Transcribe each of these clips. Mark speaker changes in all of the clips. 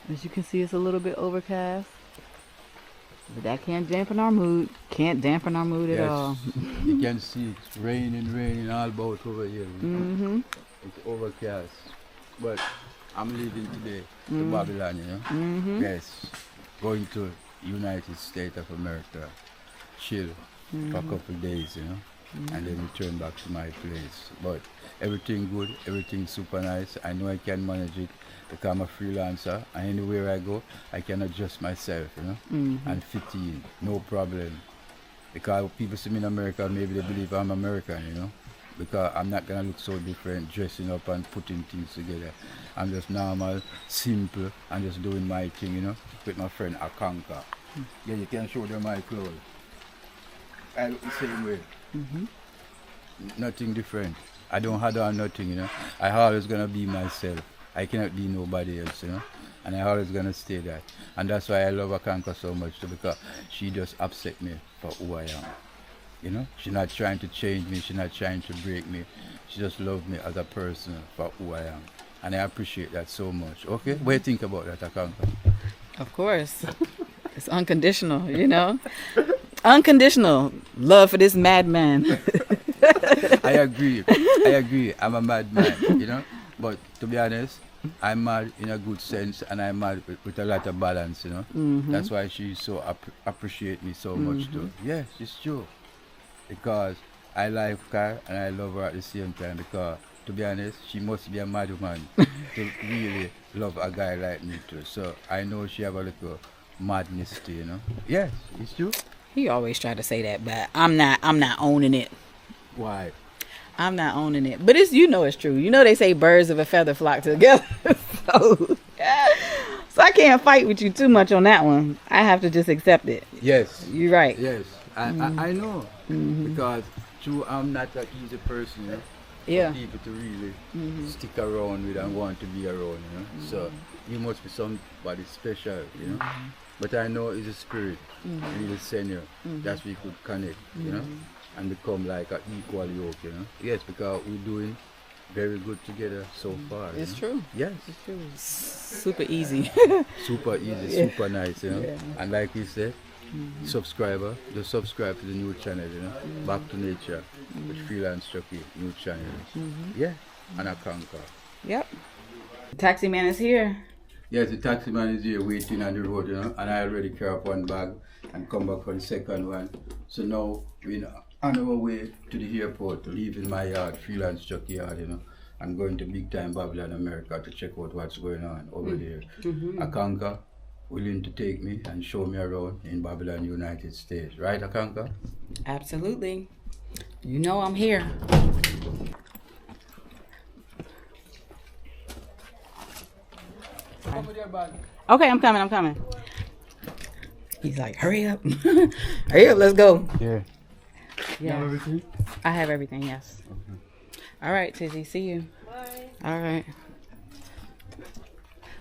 Speaker 1: As you can see, it's a little bit overcast. But that can't dampen our mood. Can't dampen our mood at all.
Speaker 2: You can see it's raining all about over here.
Speaker 1: Mm-hmm.
Speaker 2: It's overcast. But I'm leaving today to Babylon, you know?
Speaker 1: Mm-hmm.
Speaker 2: Yes. Going to United States of America. Chill for a couple of days, you know? And then return back to my place. But everything good, everything super nice. I know I can manage it because I'm a freelancer, and anywhere I go, I can adjust myself, you know, and fit in, no problem. Because people see me in America, maybe they believe I'm American, you know, because I'm not gonna look so different dressing up and putting things together. I'm just normal, simple, and just doing my thing, you know, with my friend Akanke. Yeah, you can show them my clothes. I look the same way. Nothing different. I don't have on nothing, you know. I always gonna be myself. I cannot be nobody else, you know. And I always gonna stay that. And that's why I love Akanke so much too, because she just accept me for who I am. You know? She's not trying to change me, she's not trying to break me. She just loves me as a person for who I am. And I appreciate that so much. Okay? What do you think about that, Akanke?
Speaker 1: Of course. It's unconditional, you know? Unconditional love for this madman.
Speaker 2: I agree. I'm a madman, you know? But to be honest, I'm mad in a good sense, and I'm mad with a lot of balance, you know? That's why she so appreciate me so much too. Yes, it's true. Because I like her and I love her at the same time, because to be honest, she must be a mad woman to really love a guy like me too. So I know she have a little madness too, you know? Yes, it's true.
Speaker 1: He always try to say that, but I'm not owning it.
Speaker 2: Why?
Speaker 1: I'm not owning it. But it's, you know, it's true. You know, they say birds of a feather flock together. so I can't fight with you too much on that one. I have to just accept it.
Speaker 2: Yes.
Speaker 1: You're right.
Speaker 2: Yes. I know. Because true, I'm not an easy person, you know?
Speaker 1: Yeah.
Speaker 2: For people to really stick around with and want to be around, you know? So you must be somebody special, you know? But I know it's a spirit. Really send you. That's we could connect, you know? And become like an equal yoke, you know? Yes, because we're doing very good together so far.
Speaker 1: It's
Speaker 2: you know?
Speaker 1: true.
Speaker 2: Yes.
Speaker 1: It's true. Super easy.
Speaker 2: Super easy, super nice, you know? Yeah. And like we said, subscriber, just subscribe to the new channel, you know? Back to Nature with Freelance Chucky, new channel. Yeah, and Akanke.
Speaker 1: Yep. The taxi man is here.
Speaker 2: Yes, the taxi man is here waiting on the road, you know, and I already carry up one bag and come back for the second one. So now we're on our way to the airport, leaving my yard, Freelance Chucky yard, you know, and going to big time Babylon, America to check out what's going on over there. Akanke willing to take me and show me around in Babylon, United States. Right, Akanke?
Speaker 1: Absolutely. You know I'm here. Okay, I'm coming. He's like, hurry up. Hurry up, let's go.
Speaker 2: Yeah.
Speaker 1: Yeah.
Speaker 2: You have everything?
Speaker 1: I have everything, yes.
Speaker 2: Okay.
Speaker 1: All right, Tizzy, see you. Bye. All right.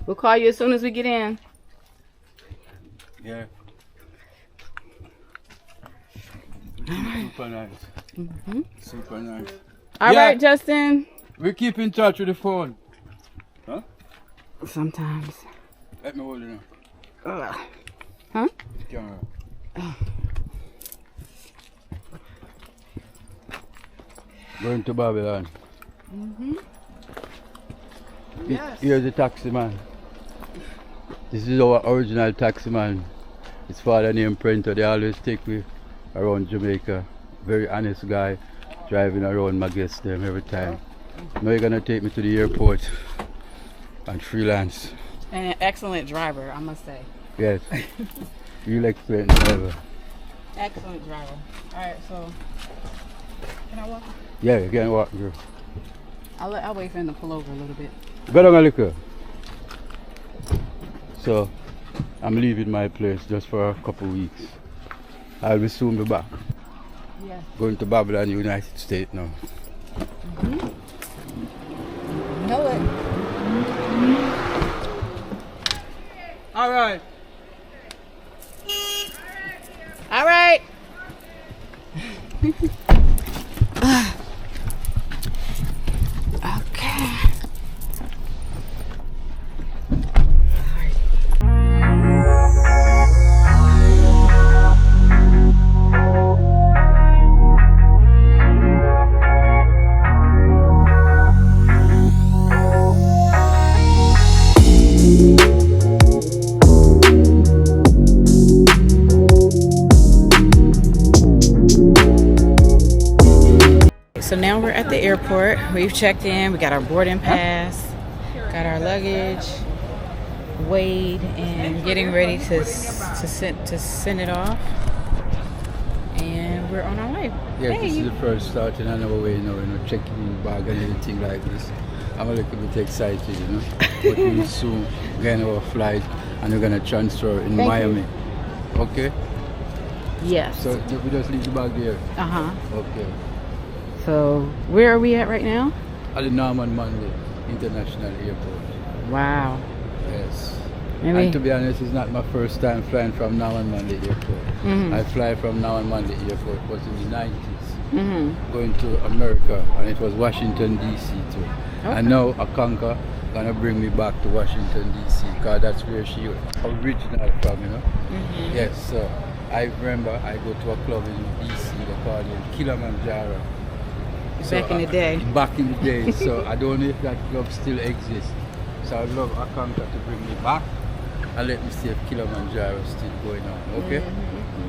Speaker 1: We'll call you as soon as we get in.
Speaker 2: Yeah. Super nice. Super nice.
Speaker 1: All right, Justin.
Speaker 2: We keep in touch with the phone. Huh?
Speaker 1: Sometimes.
Speaker 2: Let me hold it now.
Speaker 1: Huh?
Speaker 2: Camera. Going to Babylon.
Speaker 1: Yes.
Speaker 2: Here's the taxi man. This is our original taxi man. His father named Printer. They always take me around Jamaica. Very honest guy, driving around my guests them every time. Now you're gonna take me to the airport and freelance.
Speaker 1: And an excellent driver, I must say.
Speaker 2: Yes. Real excellent driver.
Speaker 1: Excellent driver. All right, so can I walk?
Speaker 2: Yeah, you can walk, girl.
Speaker 1: I'll wait for him to pull over a little bit.
Speaker 2: Go down a little. So I'm leaving my place just for a couple of weeks. I will soon be back.
Speaker 1: Yeah.
Speaker 2: Going to Babylon, United States now.
Speaker 1: Know it.
Speaker 2: All right.
Speaker 1: All right. Okay. we've checked in. We got our boarding pass, got our luggage weighed, and getting ready to send it off. And we're on our way.
Speaker 2: Yeah, this is the first starting on our way, checking in bag and anything like this. I'm a little bit excited, But we soon get our flight and we're gonna transfer in Miami. Okay?
Speaker 1: Yes.
Speaker 2: So we just leave the bag there. Okay.
Speaker 1: So where are we at right now?
Speaker 2: At the Norman Manley International Airport.
Speaker 1: Wow.
Speaker 2: Yes. And to be honest, it's not my first time flying from Norman Manley Airport. I fly from Norman Manley Airport. It was in the 90s. Going to America, and it was Washington DC too. Okay. And now Akanke gonna bring me back to Washington DC because that's where she original from, Yes. So I remember I go to a club in DC. They call it Kilimanjaro.
Speaker 1: Back in the day.
Speaker 2: Back in the day. So I don't know if that club still exists. So I'd love Akanke to bring me back and let me see if Kilimanjaro is still going on. Okay?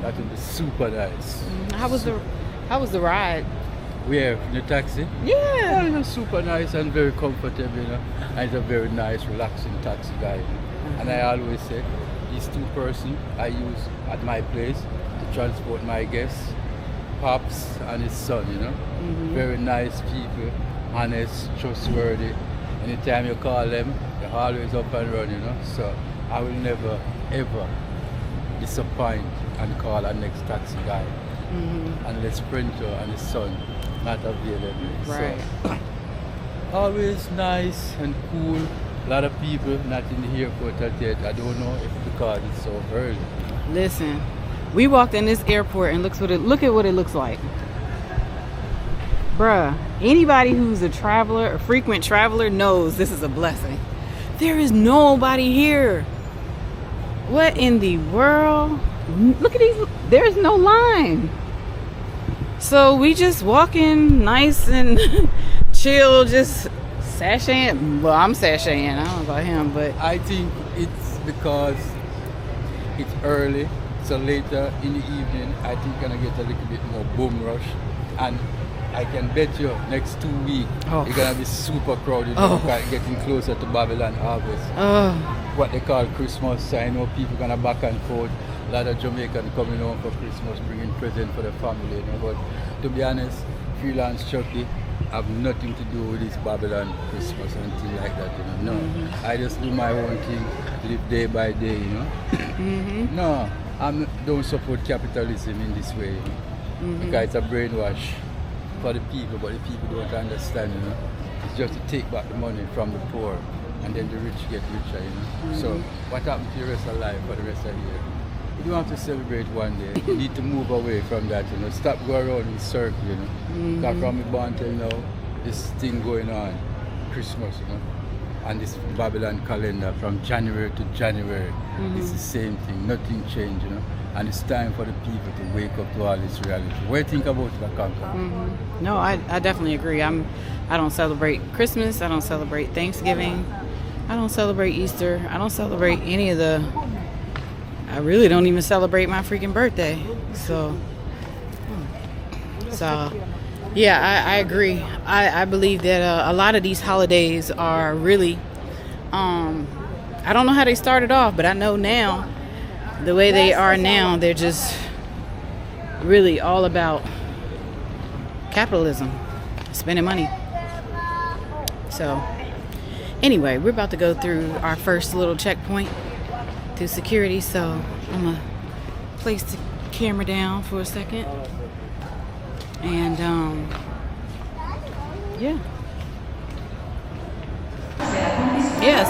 Speaker 2: That would be super nice.
Speaker 1: How was the ride?
Speaker 2: Where? In the taxi?
Speaker 1: Yeah.
Speaker 2: Oh, it was super nice and very comfortable, And it's a very nice, relaxing taxi guy. And I always say, these two persons I use at my place to transport my guests, Pops and his son, Very nice people, honest, trustworthy. Anytime you call them, they're always up and running, So I will never, ever disappoint and call our next taxi guy. Unless Printer and his son not available.
Speaker 1: Right.
Speaker 2: So, always nice and cool. A lot of people not in the airport yet. I don't know if because it's so early.
Speaker 1: Listen, we walked in this airport and look at what it looks like. Bruh, anybody who's a traveler, a frequent traveler, knows this is a blessing. There is nobody here. What in the world? Look at these. There's no line. So we just walking nice and chill, just sashaying. Well, I'm sashaying. I don't know about him, but
Speaker 2: I think it's because it's early. So later in the evening, I think gonna get a little bit more boom rush, and I can bet you next 2 weeks it's gonna be super crowded. Getting closer to Babylon Harvest. What they call Christmas. So I know people gonna back and forth. A lot of Jamaicans coming home for Christmas, bringing presents for the family. But to be honest, Freelance Chucky have nothing to do with this Babylon Christmas and things like that. No, I just do my own thing, live day by day. No, I don't support capitalism in this way. Because it's a brainwash for the people, but the people don't understand. It's just to take back the money from the poor, and then the rich get richer. So what happens to the rest of life for the rest of the year? You don't have to celebrate one day. You need to move away from that, Stop going around in circle, Because from me born till now, this thing going on, Christmas, and this Babylon calendar from January to January, it's the same thing. Nothing changed, And it's time for the people to wake up to all this reality. What do you think about the Akanke?
Speaker 1: No, I definitely agree. I don't celebrate Christmas. I don't celebrate Thanksgiving. I don't celebrate Easter. I don't celebrate any of the. I really don't even celebrate my freaking birthday. So yeah, I agree. I believe that a lot of these holidays are really, I don't know how they started off, but I know now, the way they are now, they're just really all about capitalism, spending money. So anyway, we're about to go through our first little checkpoint through security, so I'm gonna place the camera down for a second. And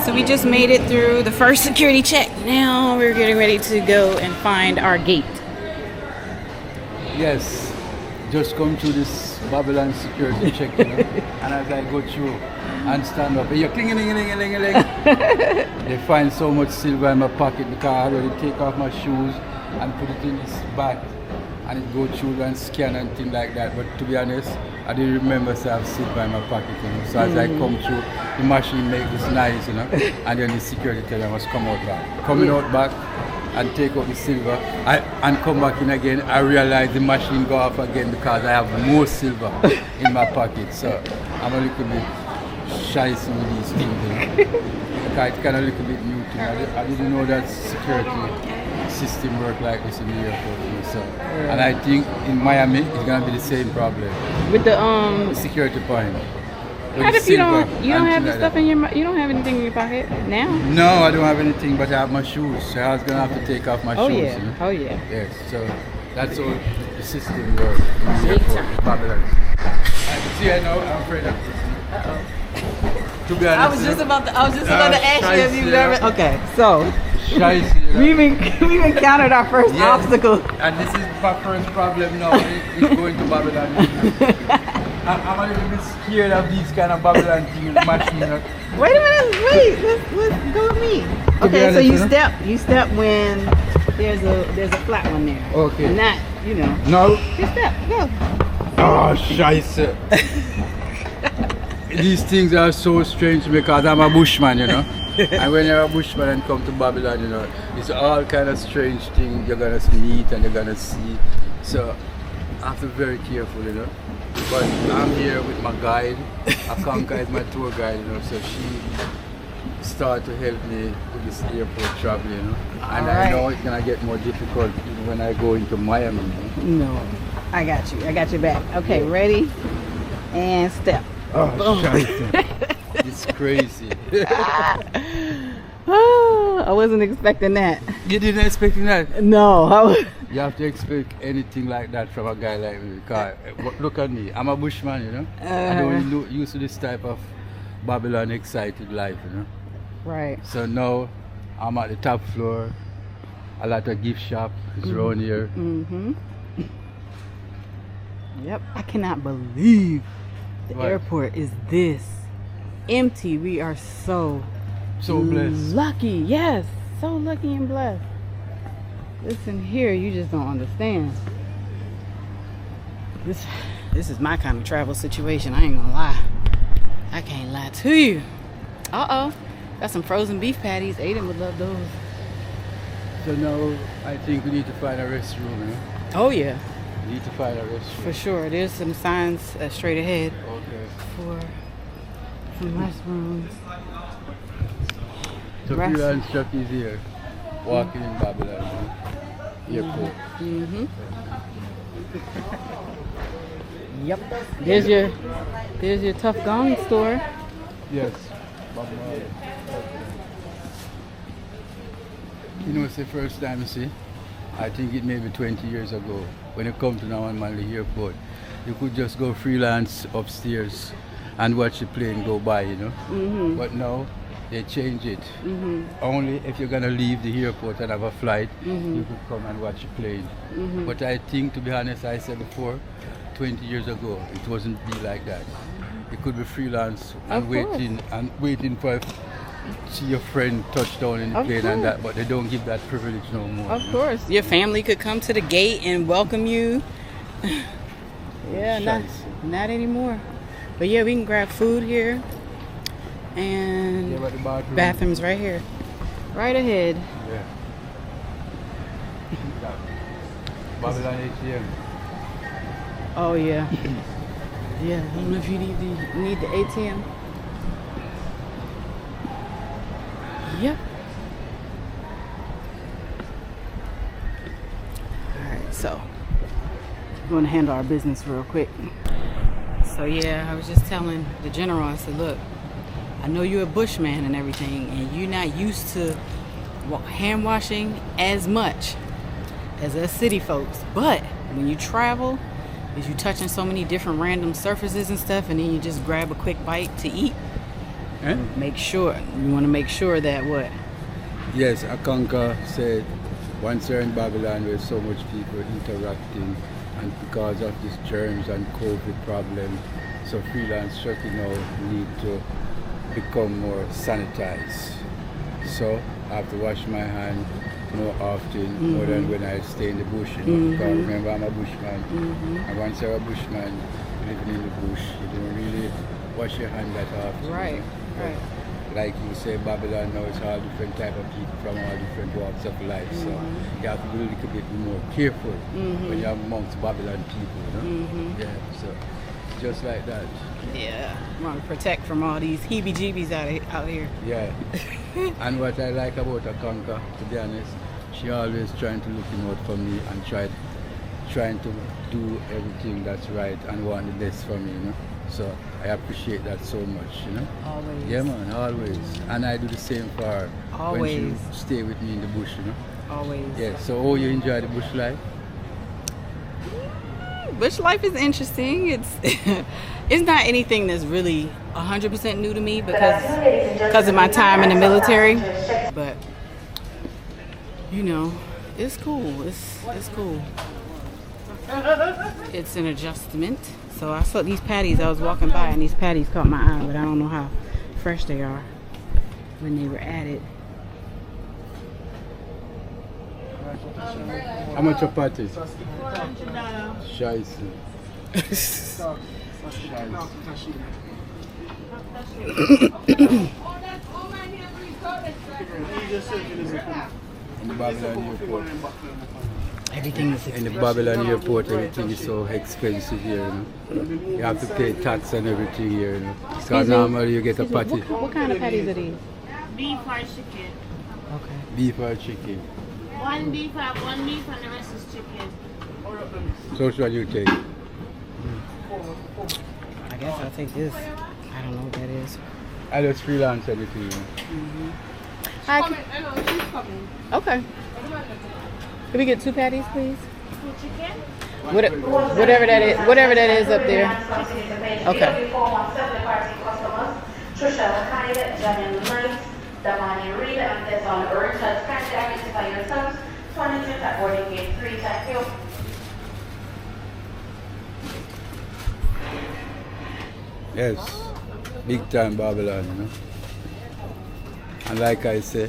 Speaker 1: so we just made it through the first security check. Now we're getting ready to go and find our gate.
Speaker 2: Yes, just come through this Babylon security check, and as I go through and stand up, you're cling-a-ling-a-ling-a-ling-a-ling. They find so much silver in my pocket because I already take off my shoes and put it in this bag. and it go through and scan and things like that. But to be honest, I didn't remember to have silver in my pocket, you know. So as I come through, the machine make this nice, you know, and then the security teller must come out back. Coming out back and take out the silver and come back in again, I realize the machine go off again because I have more silver in my pocket. So I'm a little bit shy with these things, you know. Because it's kind of a little bit new to me. I didn't know that security system work like this in the airport, you know, so. And I think in Miami it's gonna be the same problem
Speaker 1: with the
Speaker 2: security point.
Speaker 1: What if you don't have the stuff in you don't have anything in your pocket now?
Speaker 2: No, I don't have anything, but I have my shoes. So I was gonna have to take off my shoes.
Speaker 1: Yeah.
Speaker 2: You know?
Speaker 1: Oh yeah.
Speaker 2: Yes. So that's all the system works in the airport. Babylon. See, I know. I'm afraid of this. To be honest,
Speaker 3: I was just about to ask you if you've ever. Okay, so we've encountered our first obstacle.
Speaker 2: And this is my first problem now. Is going to Babylon. I'm a little bit scared of these kind of Babylon things, machine.
Speaker 3: Wait a minute, let's go with me. Okay, so you step when there's a flat one there.
Speaker 2: Okay.
Speaker 3: Not, you know.
Speaker 2: No.
Speaker 3: Just step, go.
Speaker 2: Oh, scheisse. These things are so strange because I'm a bushman, you know. And when you're a bushman and come to Babylon, you know, it's all kind of strange things you're gonna meet and you're gonna see. So I have to be very careful, you know. But I'm here with my guide. Akanke is my tour guide, you know, so she started to help me with this airport travel, you know. And I know it's gonna get more difficult when I go into Miami.
Speaker 3: No, I got you. I got your back. Okay, ready? And step.
Speaker 2: Oh, it's crazy.
Speaker 3: Oh, I wasn't expecting that.
Speaker 2: You didn't expect that?
Speaker 3: No.
Speaker 2: You have to expect anything like that from a guy like me. Because look at me, I'm a bushman, you know. I don't used to this type of Babylon excited life, you know.
Speaker 3: Right.
Speaker 2: So now I'm at the top floor. A lot of gift shop is around here.
Speaker 3: Yep. I cannot believe the airport is this empty. We are so
Speaker 2: blessed.
Speaker 3: Lucky. Yes. So lucky and blessed. Listen here, you just don't understand. This is my kind of travel situation. I ain't gonna lie. I can't lie to you. Uh-oh. Got some frozen beef patties. Aiden would love those.
Speaker 2: So now I think we need to find a restroom, you know?
Speaker 3: Oh yeah.
Speaker 2: We need to find a restroom.
Speaker 3: For sure. There's some signs straight ahead
Speaker 2: Okay.
Speaker 3: for some restrooms.
Speaker 2: So Freelance Chucky is here, walking in Babylon, airport.
Speaker 3: Yep. There's your Tough Gong store.
Speaker 2: Yes. You know, it's the first time you see. I think it may be 20 years ago when you come to Norman Manley Airport, you could just go freelance upstairs and watch the plane go by, you know. But now they change it. Only if you're gonna leave the airport and have a flight, you could come and watch the plane. But I think, to be honest, I said before, 20 years ago, it wasn't be like that. It could be freelance and waiting for see your friend touch down in the plane and that, but they don't give that privilege no more.
Speaker 3: Of course. Your family could come to the gate and welcome you. Yeah, not anymore. But yeah, we can grab food here. And bathrooms right here. Right ahead.
Speaker 2: Yeah. Babylon ATM.
Speaker 3: Oh yeah. Yeah, I don't know if you need the ATM. Yep. Alright, so we're going to handle our business real quick. So yeah, I was just telling the general, I said, look, I know you're a bushman and everything, and you're not used to hand washing as much as us city folks. But when you travel, is you touching so many different random surfaces and stuff, and then you just grab a quick bite to eat. You want to make sure that what?
Speaker 2: Yes, Akanke said once you're in Babylon where so much people interacting, and because of these germs and COVID problem, so Freelance Chucky now need to become more sanitized. So I have to wash my hand more often, more than when I stay in the bush. You know, because remember I'm a bushman. And once you're a bushman, living in the bush, you don't really wash your hand that often.
Speaker 3: Right,
Speaker 2: you know?
Speaker 3: right.
Speaker 2: Like you say, Babylon now is all different type of people from all different walks of life. So you have to be a little bit more careful when you're amongst Babylon people. You know? Yeah, so just like that.
Speaker 3: Yeah, want to protect from all these heebie-jeebies out here.
Speaker 2: Yeah. And what I like about Akanke, to be honest, she always trying to look out for me and trying to do everything that's right and want the best for me, you know. So I appreciate that so much, you know.
Speaker 3: Always.
Speaker 2: Yeah, man, always. And I do the same for her.
Speaker 3: Always.
Speaker 2: When she stay with me in the bush, you know.
Speaker 3: Always.
Speaker 2: Yeah. So how you enjoy the bush life?
Speaker 3: Bush life is interesting. It's not anything that's really 100% new to me because of my time in the military. But you know, it's cool. It's cool. It's an adjustment. So I saw these patties. I was walking by and these patties caught my eye, but I don't know how fresh they are when they were added.
Speaker 2: How much a patty?
Speaker 4: $400.
Speaker 2: Scheisse. In the Babylon airport.
Speaker 3: Everything is
Speaker 2: In the Babylon airport, everything is so expensive here. You know? You have to pay tax and everything here. You know? Because normally you get a patty.
Speaker 3: What kind of patties are these?
Speaker 4: Beef or chicken.
Speaker 3: Okay.
Speaker 2: Beef or chicken.
Speaker 4: One beef and the rest is chicken.
Speaker 2: So which one you take?
Speaker 3: I guess I'll take this. I don't know what that is.
Speaker 2: I just freelance anything. You know?
Speaker 3: Hi.
Speaker 4: I know, she's coming.
Speaker 3: Okay. Can we get 2 patties, please?
Speaker 4: Chicken?
Speaker 3: Whatever that is up there. Okay.
Speaker 2: Yes, big time Babylon, you know. And like I say,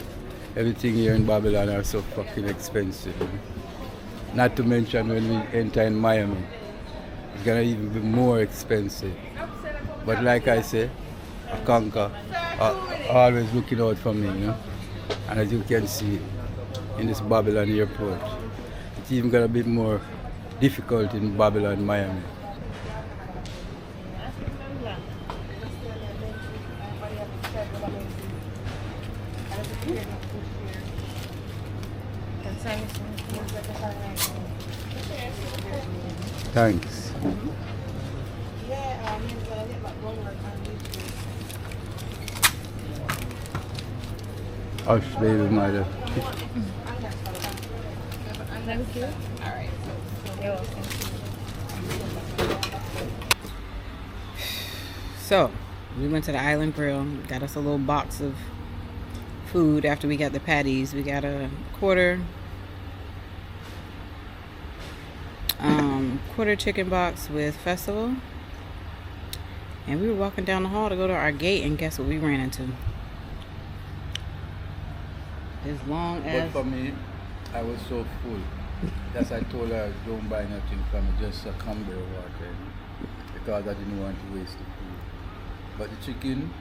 Speaker 2: everything here in Babylon are so fucking expensive. You know? Not to mention when we enter in Miami, it's gonna even be more expensive. But like I say, Akanke always looking out for me, you know. And as you can see in this Babylon airport, it's even gonna be more difficult in Babylon, Miami. Thanks. Hush, baby mother.
Speaker 4: Thank you. Alright. You're welcome.
Speaker 3: So, we went to the Island Grill, got us a little box of food after we got the patties. We got a quarter chicken box with festival. And we were walking down the hall to go to our gate, and guess what we ran into? As long
Speaker 2: But
Speaker 3: as
Speaker 2: for me, I was so full. That's why I told her don't buy nothing from me, just a Campbell water. Because I didn't want to waste the food. But the chicken,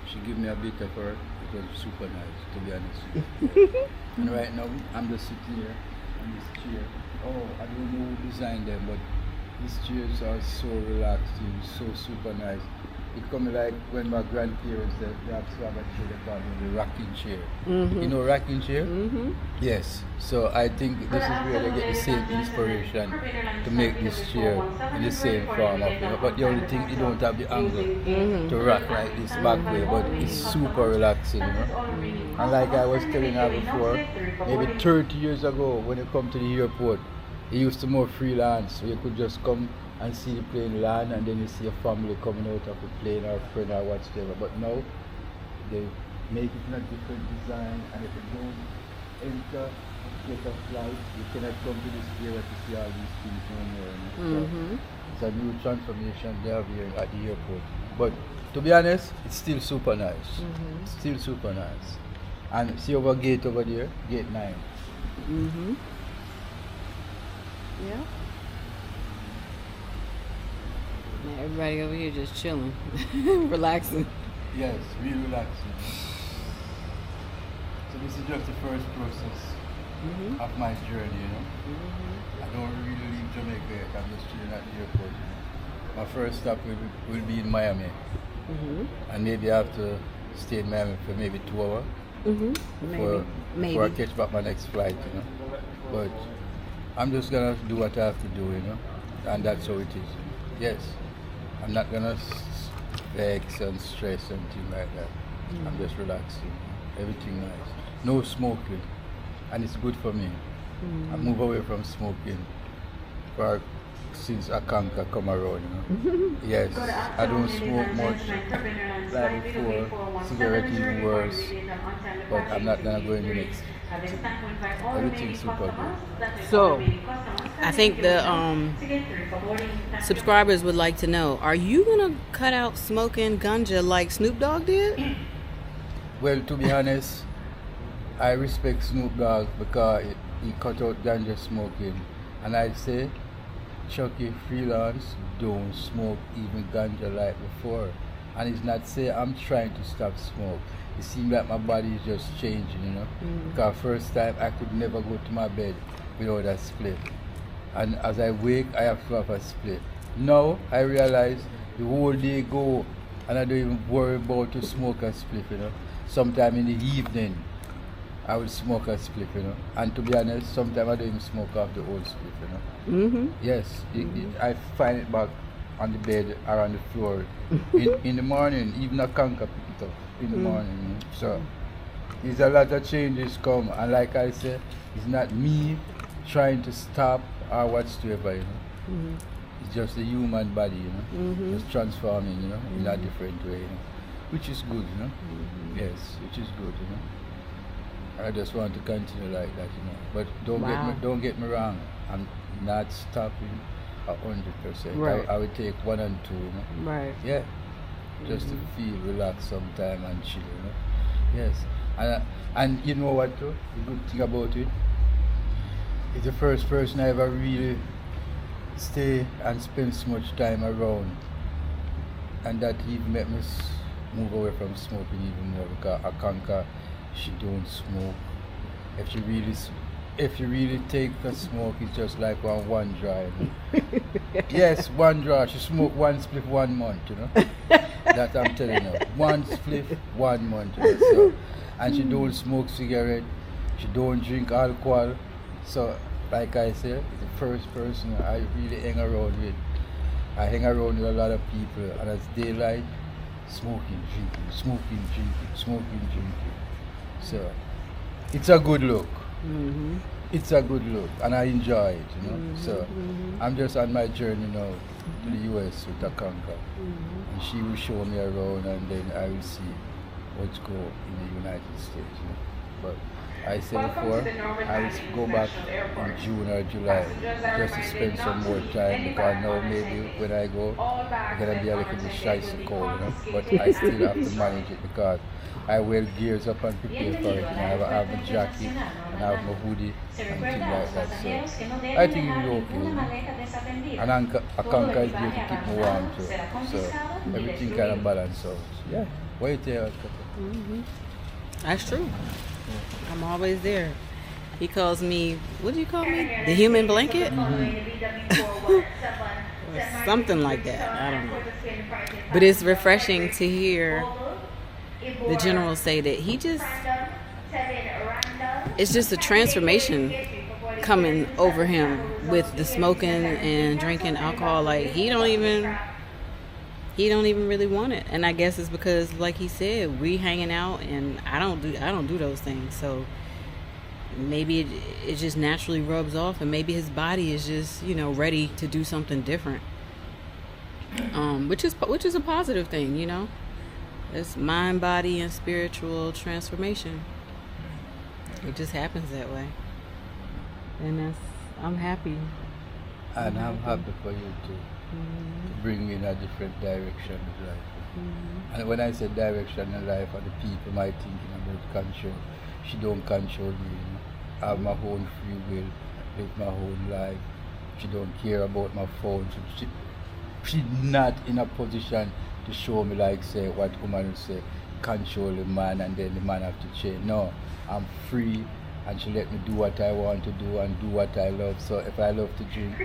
Speaker 2: she gave me a bit of her. It was super nice, to be honest with you. And right now, I'm just sitting here on this chair. Oh, I don't know who designed them, but these chairs are so relaxing, so super nice. It comes like when my grandparents they have to have a chair they call it the rocking chair. You know rocking chair? Yes. So I think this is where they get the same inspiration to make this chair in the same form of it. But the only thing, you don't have the angle to rock like this back way, but it's super relaxing, you know? And like I was telling her before, maybe 30 years ago when you come to the airport, it used to more freelance, so you could just come and see the plane land, and then you see a family coming out of the plane or a friend or whatever. But now they make it in a different design, and if you don't enter, get a flight, you cannot come to this area to see all these things no more. You know? So it's a new transformation they have here at the airport. But to be honest, it's still super nice. It's still super nice. And see over gate over there, gate 9.
Speaker 3: Mm-hmm. Yeah. Man, everybody over here just chilling, relaxing.
Speaker 2: Yes, real relaxing. So this is just the first process of my journey, you know. I don't really leave Jamaica yet. I'm just chilling at the airport. You know. My first stop will be in Miami. And maybe I have to stay in Miami for maybe 2 hours before I catch back my next flight, you know. But I'm just gonna do what I have to do, you know, and that's how it is. Yes, I'm not gonna vex and stress and things like that. I'm just relaxing, everything nice. No smoking, and it's good for me. I move away from smoking since Akanke come around, you know. Yes, I don't smoke much. Like before, cigarette even worse, but I'm not gonna go in the next. Everything's super good.
Speaker 3: So, I think the subscribers would like to know: are you gonna cut out smoking ganja like Snoop Dogg did?
Speaker 2: Well, to be honest, I respect Snoop Dogg because he cut out ganja smoking, and I say, Chucky, Freelance, don't smoke even ganja like before. And it's not say I'm trying to stop smoke. It seems like my body is just changing, you know. Because first time I could never go to my bed without a split. And as I wake, I have to have a split. Now I realize the whole day go and I don't even worry about to smoke a split, you know. Sometime in the evening, I will smoke a split, you know. And to be honest, sometimes I don't even smoke off the old split, you know. Yes, I find it back on the bed or on the floor in the morning. Even Akanke pick it up in the morning. You know? So there's a lot of changes come, and like I said, it's not me trying to stop or whatsoever, you know. It's just the human body, you know, just transforming, you know, in a different way, you know, which is good, you know. Yes, which is good, you know. I just want to continue like that, you know. But don't get me wrong. I'm not stopping 100%.
Speaker 3: Right.
Speaker 2: I will take 1 and 2, you know.
Speaker 3: Right.
Speaker 2: Yeah. Just to feel relaxed sometime and chill, you know. Yes. And you know what though? The good thing about it, it's the first person I ever really stay and spend so much time around. And that even made me move away from smoking even more because Akanke, she don't smoke. If you really take a smoke, it's just like one draw. You know? Yes, one draw. She smoke 1 spliff 1 month, you know. That I'm telling you. 1 spliff 1 month, you know. So, and she don't smoke cigarette. She don't drink alcohol. So, like I said, the first person I really hang around with. I hang around with a lot of people, and as daylight, smoking, drinking, smoking, drinking, smoking, drinking. So, it's a good look. It's a good look, and I enjoy it, you know. So, I'm just on my journey now to the US with Akanke, and she will show me around, and then I will see what's go in the United States, you know. But I said before, I will go back in June or July just to spend some more time because now maybe when I go, it's gonna be a little bit shiesty cold, you know. But I still have to manage it because I wear gears up and prepare for it. You know, I have a jacket and I have my hoodie and things like that. So I think it's okay. You know? And Akanke is there to keep me warm too. So everything kind of balance out. Yeah. What you tell
Speaker 3: That's true. I'm always there. He calls me, what do you call me? The human blanket? Or something like that. I don't know. But it's refreshing to hear the general say that it's just a transformation coming over him with the smoking and drinking alcohol. Like he don't even really want it. And I guess it's because, like he said, we hanging out and I don't do those things. So maybe it just naturally rubs off, and maybe his body is just, you know, ready to do something different. Which is a positive thing, you know. It's mind, body, and spiritual transformation. It just happens that way. And I'm happy.
Speaker 2: And I'm happy for you too. To bring me in a different direction of life. And when I say direction in life, other people might thinking about control. She don't control me, you know. have my own free will, live my own life. She don't care about my phone. She's not in a position to show me like say what woman will say, control the man and then the man have to change. No, I'm free and she let me do what I want to do and do what I love. So if I love to drink,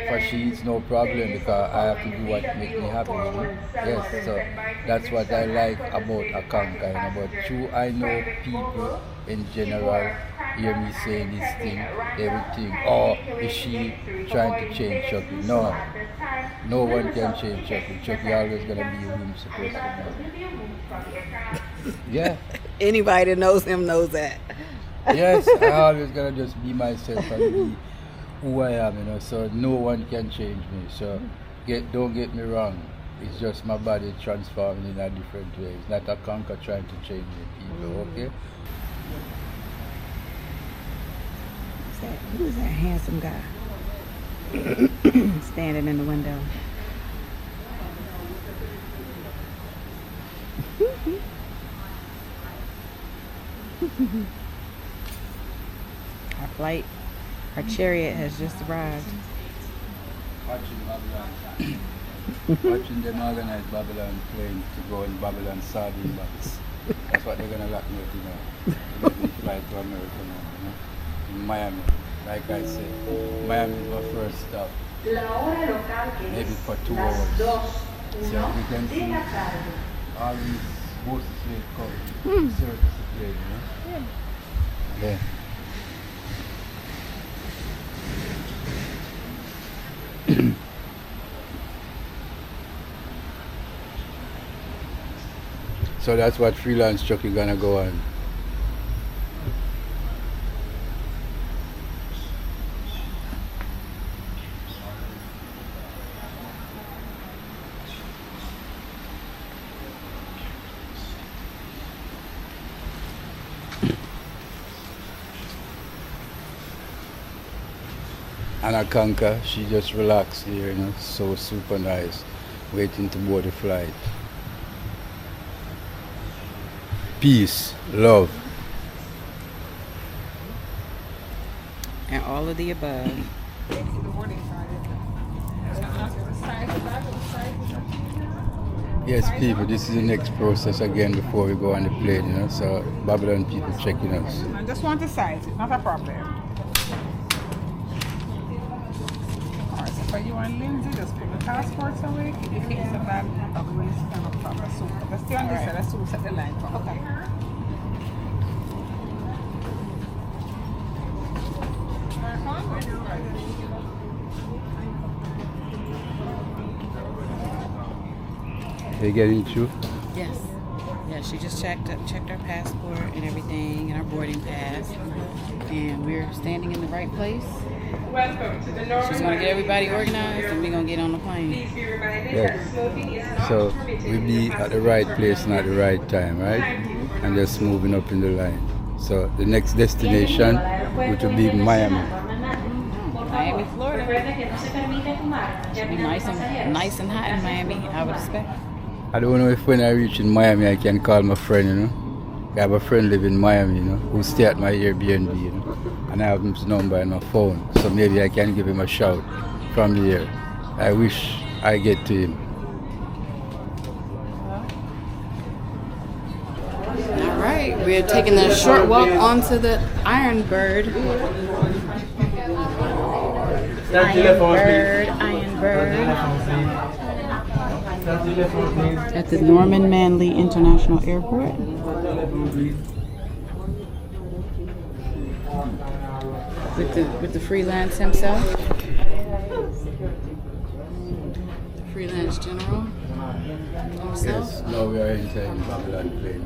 Speaker 2: for she it's no problem because I have to do what makes me happy. You know? Yes, so that's what I like about Akanke. You know? But true, I know people in general hear me saying this thing, everything. Or is she trying to change Chucky? No. No one can change Chucky. Chucky always gonna be who he's supposed to be. Yeah.
Speaker 3: Anybody that knows him knows that.
Speaker 2: Yes, I always gonna just be myself and be who I am, you know. So no one can change me. So don't get me wrong. It's just my body transforming in a different way. It's not Akanke trying to change me, people. Okay.
Speaker 3: Who's that handsome guy standing in the window? Our chariot has just arrived.
Speaker 2: Watching them organize Babylon plane to go in Babylon sardine box. That's what they're gonna lock me up, you know. Let me fly to America now, you know. In Miami. Like I said, Miami is my first stop. Maybe for 2 hours. So we can see all these boats coming. Service the plane, you know. Yeah. So that's what Freelance Chucky gonna go on. And Akanke, she just relaxed here, you know, so super nice, waiting to board the flight. Peace, love.
Speaker 3: And all of the above.
Speaker 2: Yes, people, this is the next process again before we go on the plane, you know, so Babylon people checking us.
Speaker 5: I just want to size it, not a problem. Alright, so for you and Lindsay, just put the passports away. Keep the keys in the bag. Okay, it's not a problem. So let's stay on this side. Let's set the line. Okay.
Speaker 2: They getting through?
Speaker 3: Yes. Yeah, she just checked our passport and everything and our boarding pass. And we're standing in the right place.
Speaker 5: Welcome to the Norman
Speaker 3: She's gonna get everybody organized and we're gonna get on the plane.
Speaker 2: Yes. So we'll be at the right place and at the right time, right? And just moving up in the line. So the next destination, which will be Miami.
Speaker 3: Miami, Florida. Should be nice and hot in Miami, I would expect.
Speaker 2: I don't know if when I reach in Miami I can call my friend, you know. I have a friend live in Miami, you know, who stay at my Airbnb, you know. And I have his number on my phone, so maybe I can give him a shout from here. I wish I get to him.
Speaker 3: All right, we're taking a short walk onto the Iron Bird. Iron Bird. At the Norman Manley International Airport. With the freelance himself. The freelance general himself.
Speaker 2: Yes, now we are entering Babylon plane.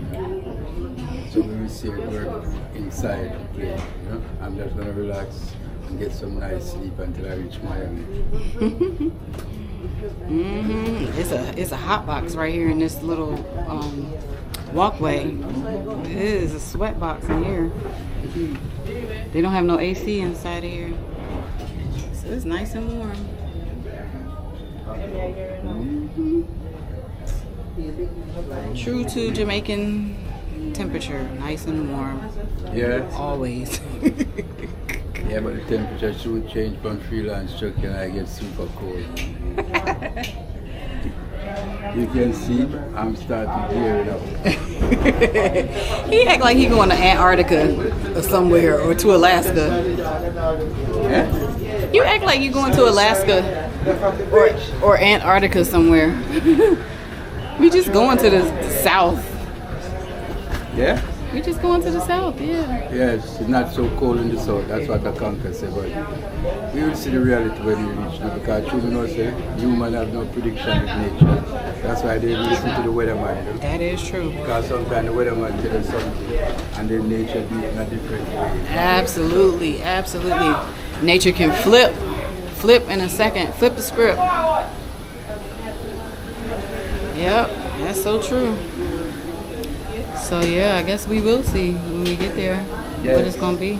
Speaker 2: So we will see work inside the plane, you know. I'm just gonna relax and get some nice sleep until I reach Miami.
Speaker 3: It's a hot box right here in this little walkway. It is a sweat box in here. They don't have no AC inside of here, so it's nice and warm. True to Jamaican temperature, nice and warm.
Speaker 2: Yeah.
Speaker 3: Always.
Speaker 2: Yeah, but the temperature should change from Freelance Chucky and I get super cold. You can see I'm starting gearing up.
Speaker 3: He act like he going to Antarctica or somewhere or to Alaska.
Speaker 2: Yeah?
Speaker 3: You act like you going to Alaska or Antarctica somewhere. We just going to the south.
Speaker 2: Yeah?
Speaker 3: We just going to the south, yeah.
Speaker 2: Yes, it's not so cold in the south. That's what Akanke said. But we will see the reality when we reach now because you know, say, humans have no prediction with nature. That's why they listen to the weatherman. You know?
Speaker 3: That is true.
Speaker 2: Because sometimes the weatherman tells us something and then nature do it in a different way.
Speaker 3: Absolutely, absolutely. Nature can flip in a second, flip the script. Yep, that's so true. So yeah, I guess we will see when we get there what it's gonna be.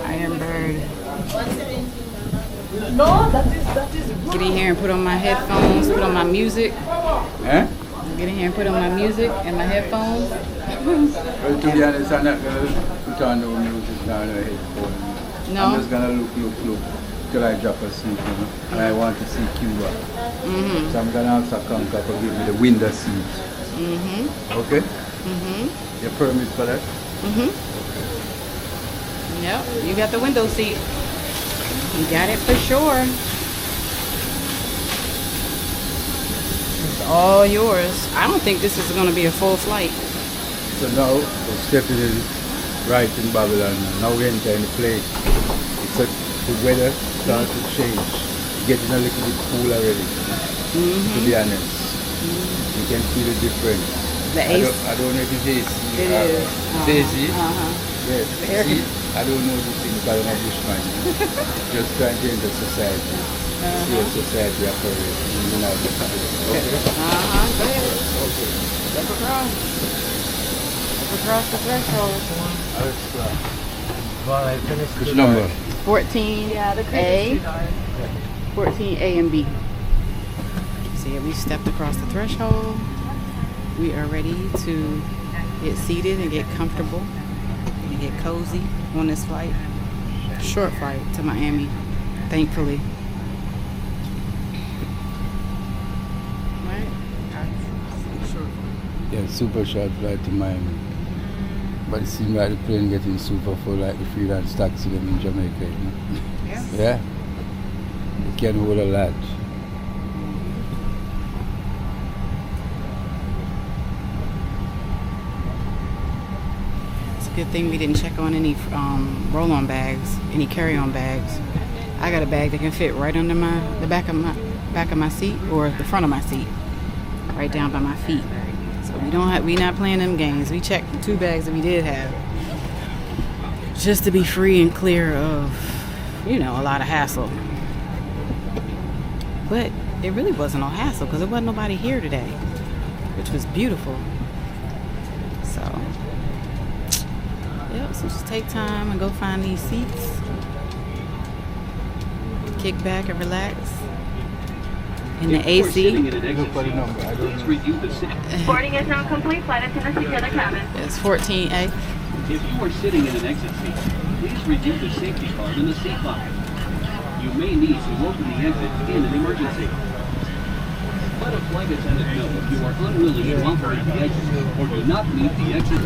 Speaker 3: Iron Bird. Get in here and put on my headphones, put on my music.
Speaker 2: Eh?
Speaker 3: Get in here and put on my music and my headphones.
Speaker 2: Well, to be honest, I'm not going to put on no music now in the headphones.
Speaker 3: No?
Speaker 2: I'm just going to look till I drop asleep, you know. And I want to see Cuba. So I'm going to ask Akanke to give me the window seat. Okay? Your permit for that?
Speaker 3: Yep, you got the window seat. You got it for sure. It's all yours. I don't think this is going to be a full flight.
Speaker 2: So now we're stepping in right in Babylon. Now we enter in the plane. The weather starts to change. It's getting a little bit cool already. To be honest. You can feel the difference.
Speaker 3: The AC.
Speaker 2: I don't know if it's AC.
Speaker 3: It is.
Speaker 2: It's AC? Yes. See, I don't know this thing because I'm a bushman. Just trying to enter society. See how society operates. You know, okay?
Speaker 3: Go ahead.
Speaker 2: Okay.
Speaker 3: Step across. Step across the threshold.
Speaker 2: Which number?
Speaker 3: 14A. 14A and B. So yeah, we stepped across the threshold. We are ready to get seated and get comfortable and get cozy on this flight. Short flight to Miami, thankfully. Right?
Speaker 2: Yeah, super short flight to Miami. But it seems like the plane getting super full like the freelance taxi them in Jamaica, you know? Yeah? It can hold a lot.
Speaker 3: It's a good thing we didn't check on any roll-on bags, any carry-on bags. I got a bag that can fit right under the back of my seat or the front of my seat, right down by my feet. So we not playing them games. We checked the 2 bags that we did have, just to be free and clear of, a lot of hassle. But it really wasn't no hassle because there wasn't nobody here today, which was beautiful. So, yep, so just take time and go find these seats. Kick back and relax. In the AC.
Speaker 6: Boarding is now complete. Flight attendants secure the cabin.
Speaker 3: It's 14A.
Speaker 7: If you are sitting in an exit seat, please review the safety card in the seat pocket. You may need to open the exit in an emergency. Let a flight attendant know if you are unwilling to operate the exit or do not meet the exit.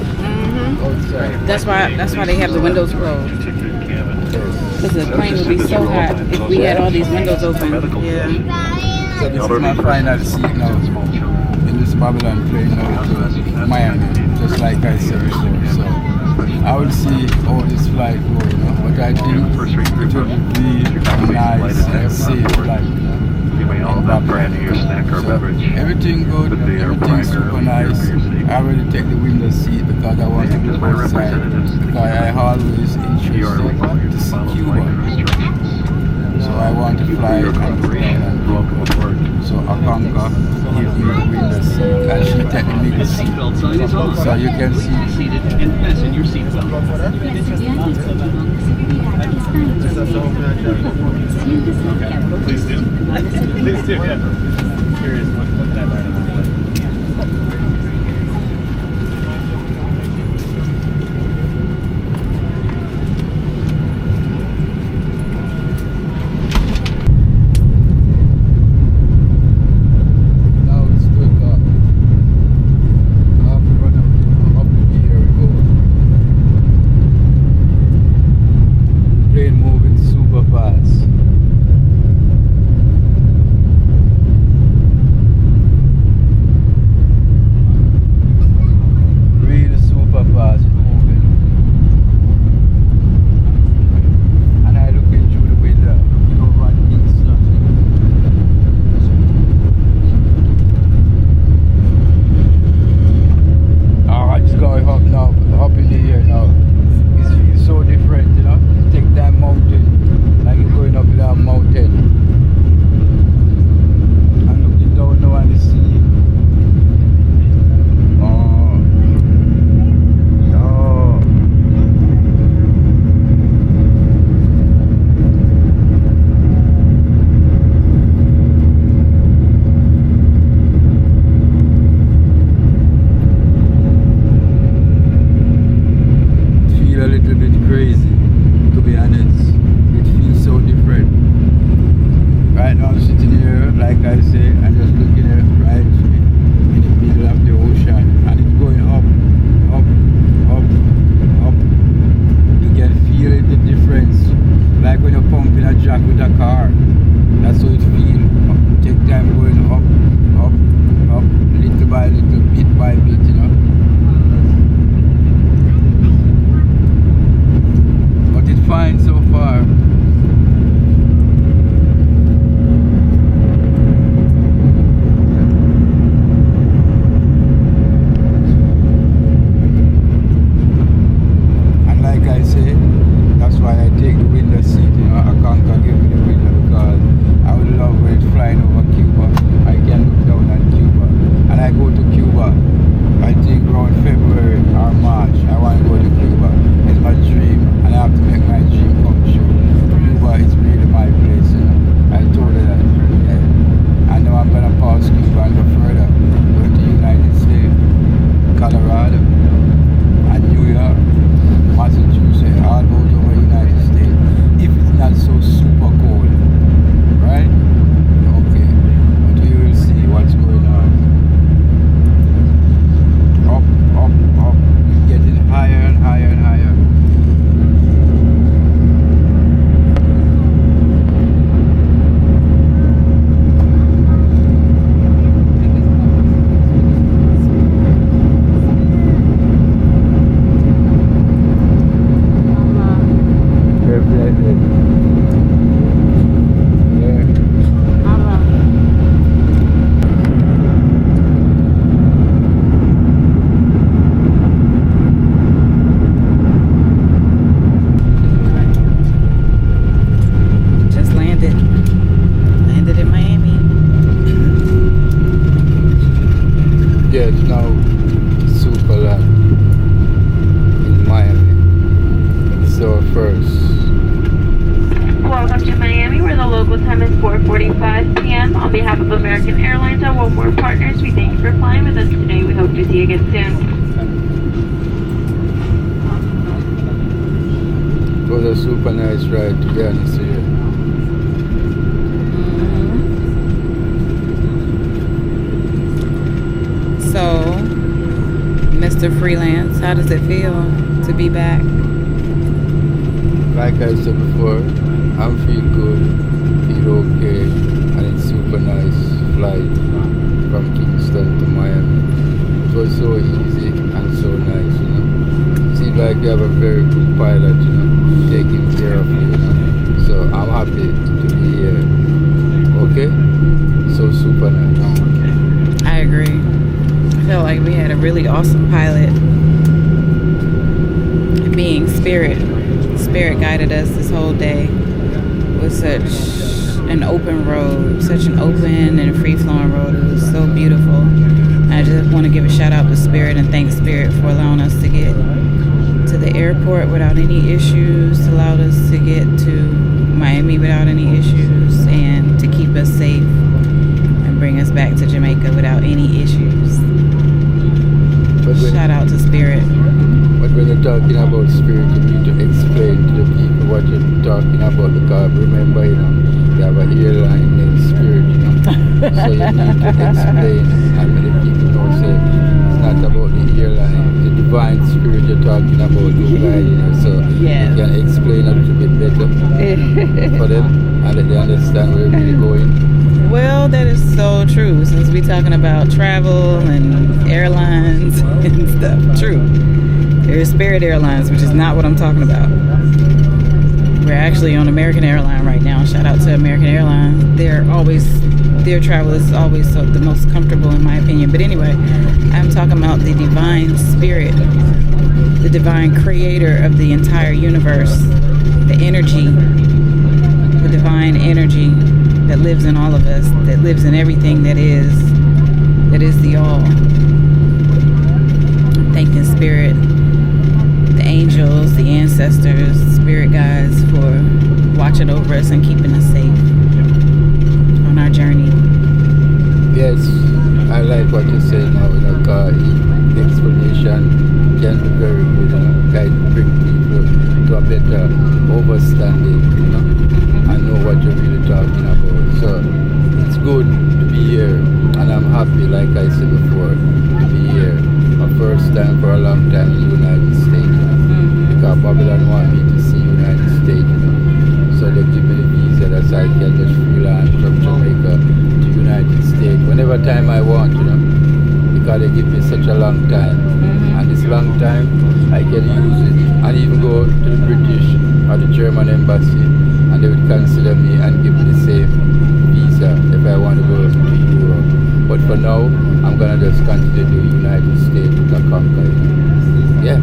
Speaker 3: That's why they have the windows closed. Because the plane would be so hot if we had all these windows open. Yeah.
Speaker 2: So this is my final seat now in this Babylon plane now to Miami, just like I said before. So I will see how this flight goes, but I think it will be a nice and safe flight. Everything good, everything super nice. I already take the window seat because I want to be outside. Because I always interested to see Cuba. So I want to fly and go upward. So Akanke gives me the window seat and she takes me the seat.
Speaker 7: Seatbelt sign is on.
Speaker 2: So you can see.
Speaker 7: Remain seated and fasten your seatbelt.
Speaker 8: Please do. Please do. Yeah. Curious what that right on.
Speaker 2: Now it's good up. Up in the air we go. Plane moving super fast. Really super fast moving. And I looking through the window, over at Kingston. Oh, it's going up now, up in the air now. It feels so different, you know. You take that mountain, like you're going up that mountain. I'm looking down now and the sea. Oh, oh. Feel a little bit crazy, to be honest. It feels so different. Right now I'm sitting here, like I say, and just looking at right in the middle of the ocean, and it's going up, up, up, up. You can feel the difference, like when you're pumping a jack with a car. That's how it feels. Take time going up, up, up, little by little, bit by bit, you know. But it's fine so far. And like I say, that's why I take the window seat, you know. I can't give me the window because I would love when it's flying over Cuba. I can look down at Cuba. And I go to Cuba, I think around February or March. I want to go to Cuba. It's my dream, and I have to make my dream come true. Cuba is really my place, you know. I told her that. Yeah. I know I'm gonna pass Cuba and go further. Go to United States, Colorado, and New York, Massachusetts, all over United States. If it's not so super cold, right? Okay, but we will see what's going on. Up, up, up. We're getting higher and higher and higher.
Speaker 3: Just landed. Landed in Miami.
Speaker 2: Yeah, it's now super light in Miami. It's our first.
Speaker 6: Welcome to Miami, where the local time is 4:45 p.m. On behalf of American Airlines and Worldwide Partners, we thank you for flying with us today. We hope to see you again soon.
Speaker 2: It was a super nice ride, to be honest with you.
Speaker 3: So, Mr. Freelance, how does it feel to be back?
Speaker 2: Like I said before, I feel good, feel okay, and it's super nice flight from Kingston to Miami. It was so easy and so nice, you know. Seems like you have a very good pilot, you know, taking care of you, you know. So I'm happy to be here. Okay? So super nice.
Speaker 3: I agree. I felt like we had a really awesome pilot. Being Spirit guided us this whole day.
Speaker 1: was such an open road, such an open and free-flowing road. It was so beautiful. I just want to give a shout out to Spirit and thank Spirit for allowing us to get to the airport without any issues, allowed us to get to Miami without any issues, and to keep us safe and bring us back to Jamaica without any issues. Shout out to Spirit.
Speaker 2: But when you're talking about Spirit, you need to explain to the people what you're talking about, because remember, you have an airline named Spirit, so you need to explain and many people know say it's not about the airline, the divine Spirit you're talking about, so you can explain a little bit better for them and let they understand where we're going.
Speaker 1: Well, that is so true, since we're talking about travel and airlines and stuff. True. There's Spirit Airlines, which is not what I'm talking about. We're actually on American Airlines right now. Shout out to American Airlines. Their travel is always the most comfortable in my opinion. But anyway, I'm talking about the divine Spirit, the divine creator of the entire universe, the energy, the divine energy that lives in all of us, that lives in everything that is the all. Thanking Spirit, the angels, the ancestors, spirit guides for watching over us and keeping us safe on our journey.
Speaker 2: Yes, I like what you said now, because the explanation can be very good, guide bring people to a better understanding, and know what you're really talking about. So it's good to be here, and I'm happy, like I said before, to be here. My first time for a long time in the United States, because Babylon want me to see United States, so they give me the visa that I can just freelance from Jamaica to United States whenever time I want, because they give me such a long time, and this long time I can use it and even go to the British or the German embassy, and they would consider me and give me the same visa if I want to go to Europe. But for now, I'm gonna just continue to do United States with Akanke. Yeah,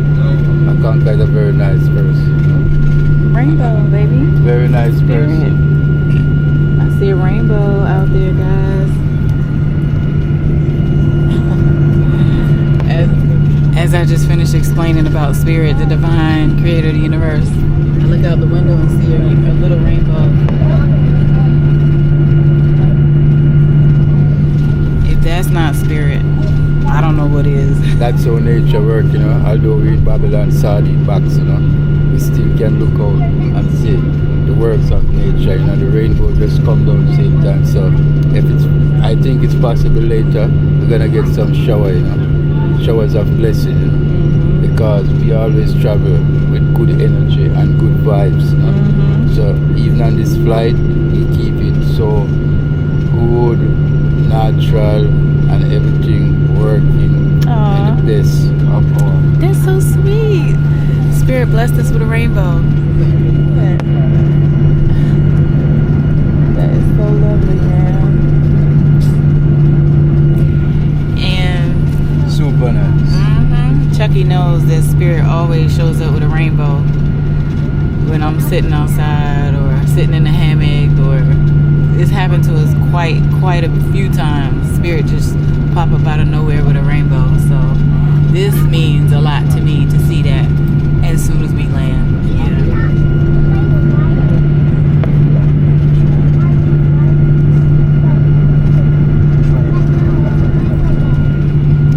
Speaker 2: Akanke is a very nice person.
Speaker 1: Rainbow, baby.
Speaker 2: Very nice person.
Speaker 1: I see a rainbow out there, guys. As I just finished explaining about Spirit, the divine creator of the universe, I look out the window and see a little rainbow. If that's not Spirit, I don't know what is.
Speaker 2: That's how nature works, Although we're in Babylon sardine box, we still can look out and see the works of nature. The rainbow just come down the same time. So I think it's possible later we're gonna get some shower, showers of blessing, because we always travel with good energy and good vibes. So even on this flight, we keep it so good, natural, and everything working in the best of all.
Speaker 1: That's so sweet. Spirit blessed us with a rainbow. That is so lovely, man. And
Speaker 2: Super nice.
Speaker 1: Chucky knows that Spirit always shows up with a rainbow when I'm sitting outside or sitting in a hammock, or it's happened to us quite a few times. Spirit just pop up out of nowhere with a rainbow. So this means a lot to me to see that as soon as we land.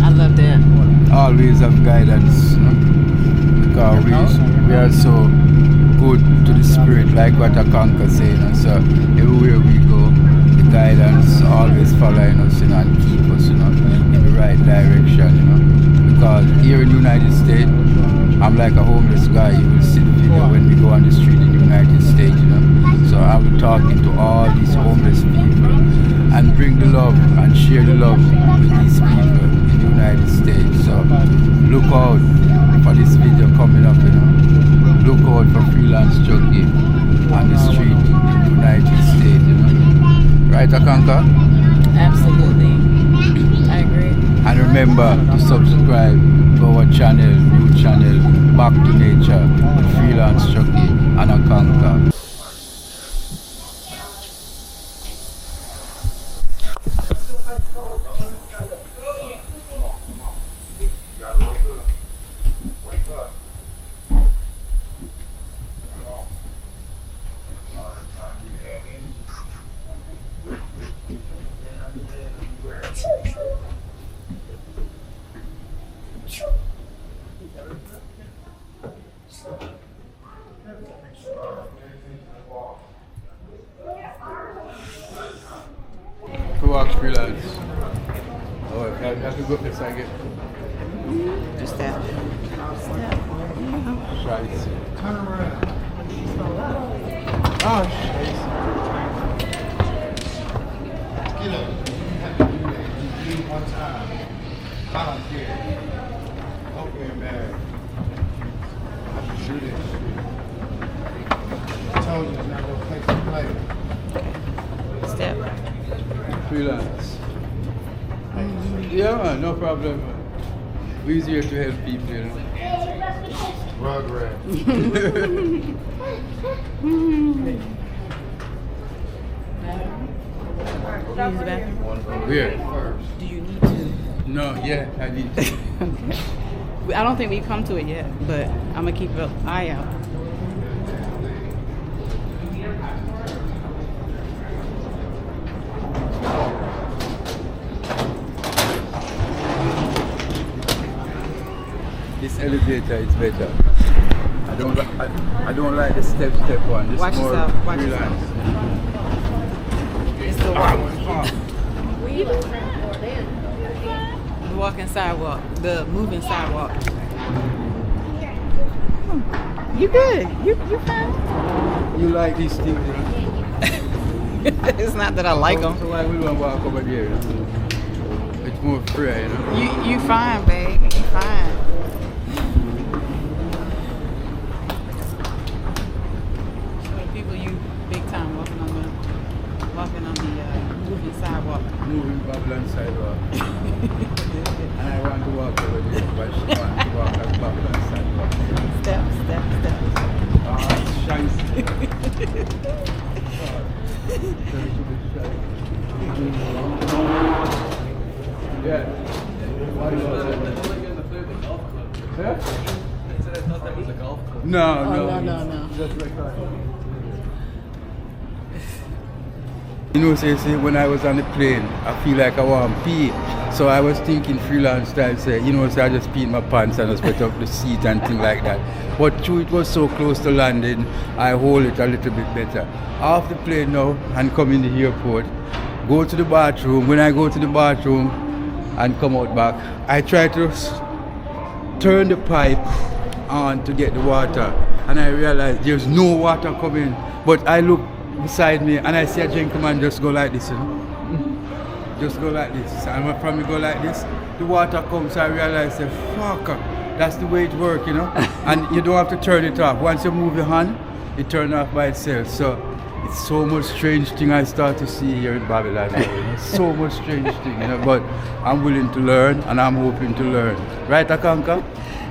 Speaker 1: I love that.
Speaker 2: Always have guidance, because we are so good to the Spirit, like what Akanke saying. So everywhere we go, the guidance always following us, and keep us, in the right direction, Because here in the United States, I'm like a homeless guy. You will see the video when we go on the street in the United States, So I will talking to all these homeless people and bring the love and share the love with these people in the United States. So look out for this video coming up, Look out for Freelance Chucky on the street in the United States, Right, Akanke?
Speaker 1: Absolutely. I agree.
Speaker 2: And remember to subscribe to our channel, new channel, Back to Nature with Freelance Chucky and Akanke. To walk freelance. Oh, I have to go up this again.
Speaker 3: Just that.
Speaker 2: Scheiße. Ah, scheiße.
Speaker 9: One time. Volunteer. Okay, man. I should shoot it. I told you it's not gonna play some play.
Speaker 3: Step.
Speaker 2: Freelance. Yeah, man, no problem. We're easier to help people, you know.
Speaker 9: Rugrat.
Speaker 3: Use the bathroom?
Speaker 2: Where?
Speaker 3: Do you need to?
Speaker 2: No, yeah, I need to.
Speaker 3: I don't think we've come to it yet, but I'm gonna keep an eye out.
Speaker 2: This elevator is better. I don't like the step one. This
Speaker 3: Watch
Speaker 2: more
Speaker 3: yourself, watch
Speaker 2: freelance.
Speaker 3: It's the walking sidewalk, the moving sidewalk. You good? You fine?
Speaker 2: You like these things, you know?
Speaker 3: It's not that I like them.
Speaker 2: So why we don't walk over there? You know? It's more free, you know?
Speaker 3: You fine, babe. You fine. People, you big time walking on the moving sidewalk.
Speaker 2: Moving Babylon sidewalk. And I want to walk over there, but she wants to walk at Babylon sidewalk.
Speaker 3: Step.
Speaker 2: Ah, scheiße. Yeah. Huh? No. Just like that. You know, say, when I was on the plane, I feel like I want to pee. So I was thinking freelance style, say, you know, so I just peed my pants and I just put up the seat and things like that. But through it was so close to landing, I hold it a little bit better. Off the plane now and come in the airport, go to the bathroom. When I go to the bathroom and come out back, I try to turn the pipe on to get the water. And I realize there's no water coming. But I look beside me and I see a gentleman just go like this, you know? Just go like this. And when from me go like this, the water comes, I realize, fuck, that's the way it works, you know? And you don't have to turn it off. Once you move your hand, it turns off by itself. So it's so much strange thing I start to see here in Babylon. You know? So much strange thing, you know? But I'm willing to learn and I'm hoping to learn. Right, Akanke?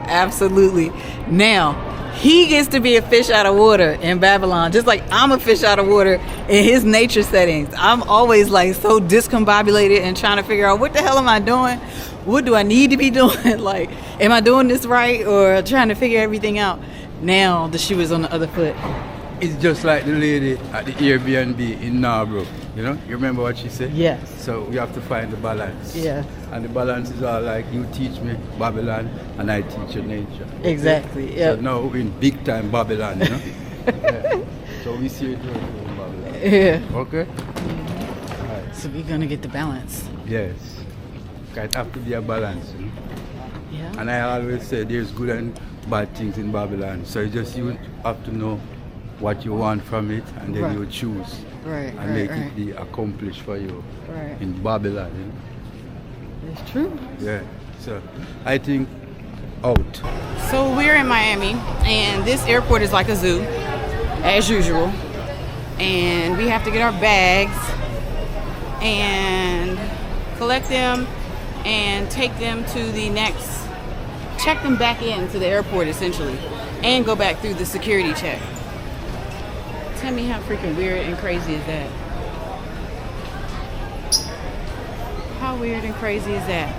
Speaker 3: Absolutely. Now, he gets to be a fish out of water in Babylon, just like I'm a fish out of water in his nature settings. I'm always like so discombobulated and trying to figure out what the hell am I doing? What do I need to be doing? Like, am I doing this right? Or trying to figure everything out. Now the shoe is on the other foot.
Speaker 2: It's just like the lady at the Airbnb in Narborough. You know, you remember what she said?
Speaker 3: Yes.
Speaker 2: So we have to find the balance.
Speaker 3: Yeah.
Speaker 2: And the balance is all like, you teach me Babylon and I teach you nature.
Speaker 3: Exactly. Yeah.
Speaker 2: So now we're in big time Babylon, you know? Yeah. So we see it working in Babylon.
Speaker 3: Yeah.
Speaker 2: Okay?
Speaker 3: Right. So we're gonna get the balance.
Speaker 2: Yes. It have to be a balance. You know?
Speaker 3: Yeah.
Speaker 2: And I always say there's good and bad things in Babylon. So you have to know what you want from it and then you choose.
Speaker 3: Right.
Speaker 2: And make it be accomplished for you in Babylon. You know?
Speaker 3: It's true.
Speaker 2: Yeah. So I think out.
Speaker 3: So we're in Miami, and this airport is like a zoo, as usual. And we have to get our bags and collect them and take them to the next, check them back into the airport essentially, and go back through the security check. Tell me how freaking weird and crazy is that? How
Speaker 1: How weird and crazy is that?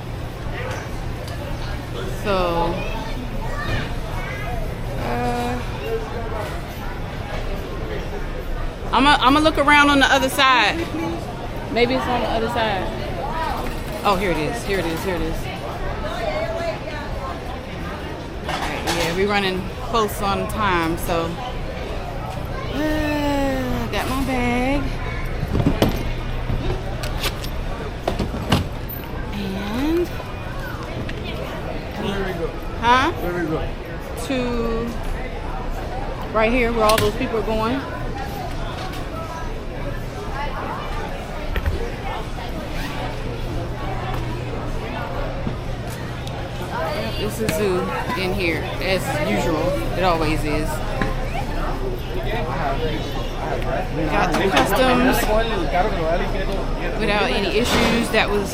Speaker 1: So, I'm gonna look around on the other side. Maybe it's on the other side. Oh, here it is. Here it is. Here it is. Alright, yeah, we're running close on time, so got my bag. And
Speaker 9: Where we go?
Speaker 1: huh?
Speaker 9: Where we go?
Speaker 1: To right here where all those people are going. It's a zoo in here, as usual. It always is. Got the customs without any issues. That was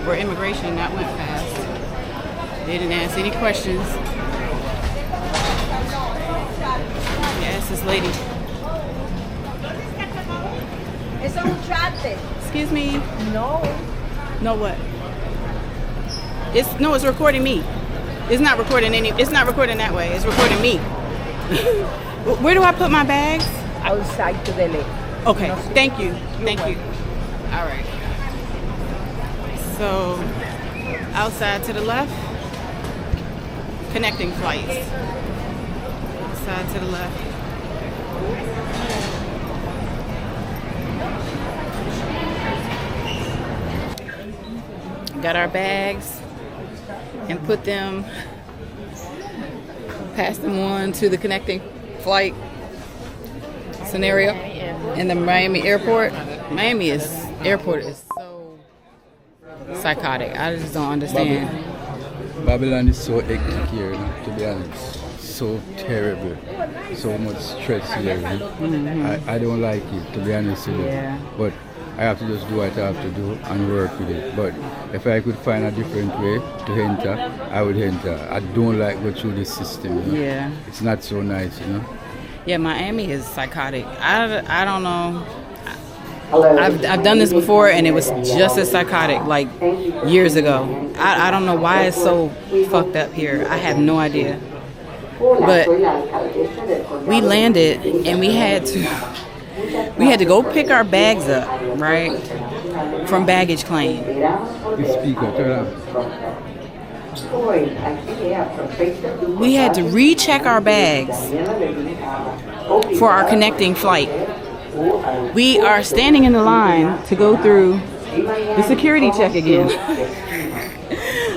Speaker 1: for immigration. That went fast. They didn't ask any questions. Yes, this lady. Excuse me.
Speaker 10: No.
Speaker 1: No what? It's recording me. It's not recording it's not recording that way. It's recording me. Where do I put my bags?
Speaker 10: Outside to the left.
Speaker 1: Okay. Thank you. Thank you. All right. So, outside to the left. Connecting flights. Outside to the left. Got our bags and put them, passed them on to the connecting flight scenario in the Miami airport. Airport is so psychotic. I just don't understand.
Speaker 2: Babylon is so hectic here, you know, to be honest. So terrible. So much stress here. You know?
Speaker 1: Mm-hmm.
Speaker 2: I don't like it, to be honest with you.
Speaker 1: Yeah.
Speaker 2: But I have to just do what I have to do and work with it. But if I could find a different way to enter, I would enter. I don't like go through this system. You know?
Speaker 1: Yeah.
Speaker 2: It's not so nice, you know.
Speaker 1: Yeah, Miami is psychotic. I don't know. I've done this before and it was just as psychotic like years ago. I don't know why it's so fucked up here. I have no idea. But we landed and we had to go pick our bags up, right? From baggage claim.
Speaker 2: The speaker, turn up.
Speaker 1: We had to recheck our bags for our connecting flight. We are standing in the line to go through the security check again.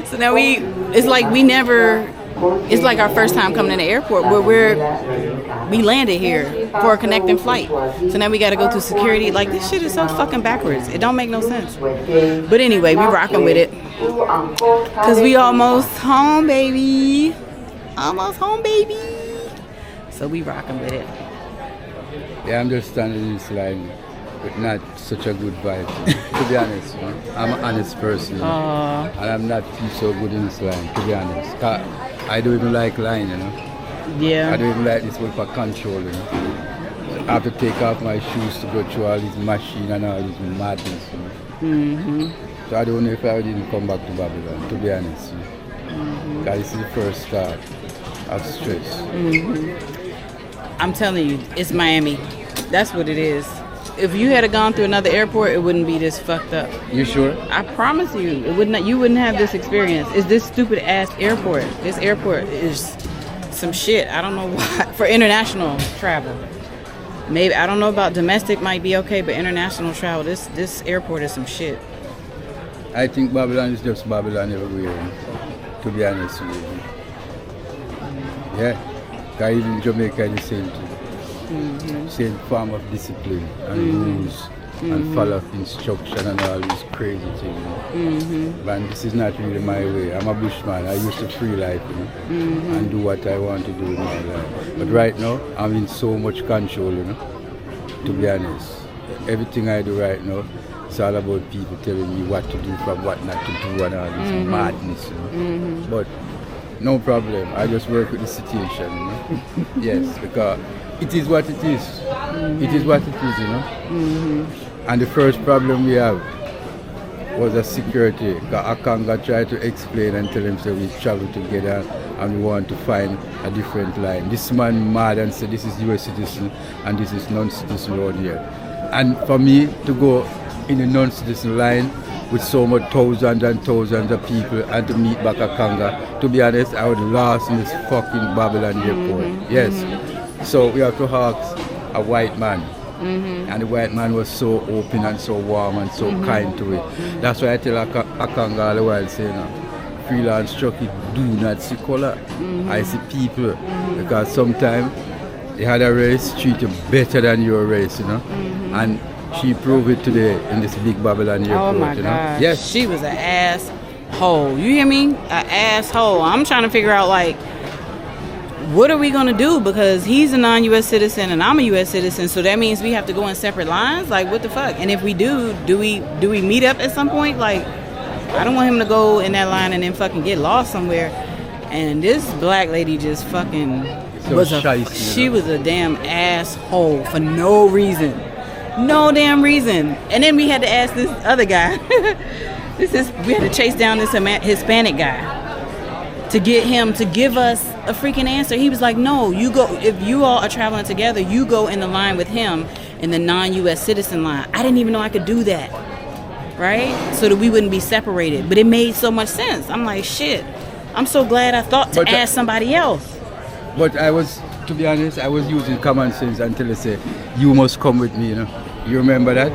Speaker 1: So now it's like our first time coming in the airport where we landed here for a connecting flight. So now we got to go through security. Like, this shit is so fucking backwards. It don't make no sense. But anyway, we rocking with it. Because we almost home, baby. Almost home, baby. So we rocking with it.
Speaker 2: Yeah, I'm just standing in this line with not such a good vibe. To be honest, you know? I'm an honest person. You know? And I'm not feel so good in this line, to be honest. I don't even like line, you know.
Speaker 1: Yeah.
Speaker 2: I don't even like this one for control, you know. I have to take off my shoes to go through all this machine and all this madness, you know.
Speaker 1: Mm-hmm.
Speaker 2: So I don't know if I didn't come back to Babylon, to be honest. You know? Because this is the first start of stress.
Speaker 1: Mm-hmm. I'm telling you, it's Miami. That's what it is. If you had gone through another airport, it wouldn't be this fucked up.
Speaker 2: You sure?
Speaker 1: I promise you, it wouldn't. You wouldn't have this experience. It's this stupid ass airport. This airport is some shit. I don't know why. For international travel, maybe I don't know about domestic. Might be okay, but international travel, this airport is some shit.
Speaker 2: I think Babylon is just Babylon everywhere. To be honest with you. Yeah. Because even Jamaica is the same too. Mm-hmm. Same form of discipline and rules and follow instruction and all these crazy things. But this is not really my way. I'm a bushman. I used to free life, you know, and do what I want to do in my life. But right now, I'm in so much control, you know, to be honest. Everything I do right now, it's all about people telling me what to do from what not to do and all this madness, you know. But no problem. I just work with the situation, you know. Yes, because it is what it is. It is what it is, you know. And the first problem we have was a security. Akanke tried to explain and tell him that we travel together and we want to find a different line. This man mad and said this is US citizen and this is non-citizen road here. And for me to go in the non-citizen line with so much thousands and thousands of people and to meet back Akanke, to be honest, I would lost in this fucking Babylon airport. Yes. So we have to ask a white man. And the white man was so open and so warm and so kind to it. That's why I tell Akanke all the while, saying, Freelance Chucky, do not see color. I see people. Because sometimes the other race treat you better than your race, you know. And she proved it today in this big Babylon airport.
Speaker 3: Oh my
Speaker 2: you know?
Speaker 3: God.
Speaker 2: Yes.
Speaker 3: She was an asshole. You hear me? An asshole. I'm trying to figure out, like, what are we gonna do? Because he's a non-U.S. citizen and I'm a U.S. citizen, so that means we have to go in separate lines. Like, what the fuck? And if we do we meet up at some point? Like, I don't want him to go in that line and then fucking get lost somewhere. And this black lady just fucking was she was a damn asshole for no reason, no damn reason. And then we had to ask this other guy. We had to chase down this Hispanic guy to get him to give us a freaking answer. He was like, no, you go, if you all are traveling together, you go in the line with him in the non-U.S. citizen line. I didn't even know I could do that, right? So that we wouldn't be separated. But it made so much sense. I'm like, shit, I'm so glad I thought to ask somebody else.
Speaker 2: But I was, to be honest, I was using common sense until they said, you must come with me, you know. You remember that?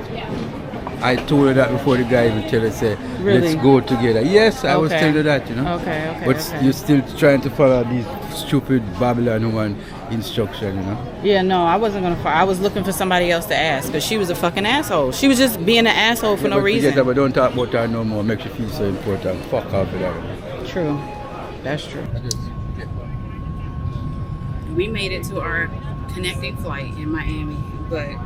Speaker 2: I told her that before the guy even tell her, say, let's go together. Yes, I was telling her that, you know.
Speaker 3: Okay.
Speaker 2: But you're still trying to follow these stupid Babylon woman instruction, you know.
Speaker 3: Yeah, no, I wasn't gonna. I was looking for somebody else to ask because she was a fucking asshole. She was just being an asshole for no reason.
Speaker 2: But don't talk about her no more. Makes you feel so important. Fuck off with that.
Speaker 3: True, that's true. We made it to our connecting flight in Miami, but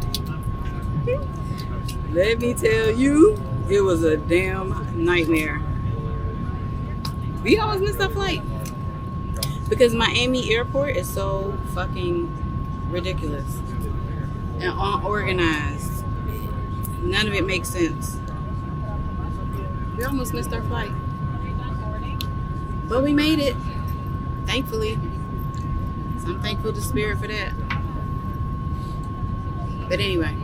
Speaker 3: let me tell you, it was a damn nightmare. We always miss our flight because Miami Airport is so fucking ridiculous and unorganized. None of it makes sense. We almost missed our flight, but we made it, thankfully. So I'm thankful to Spirit for that. But anyway,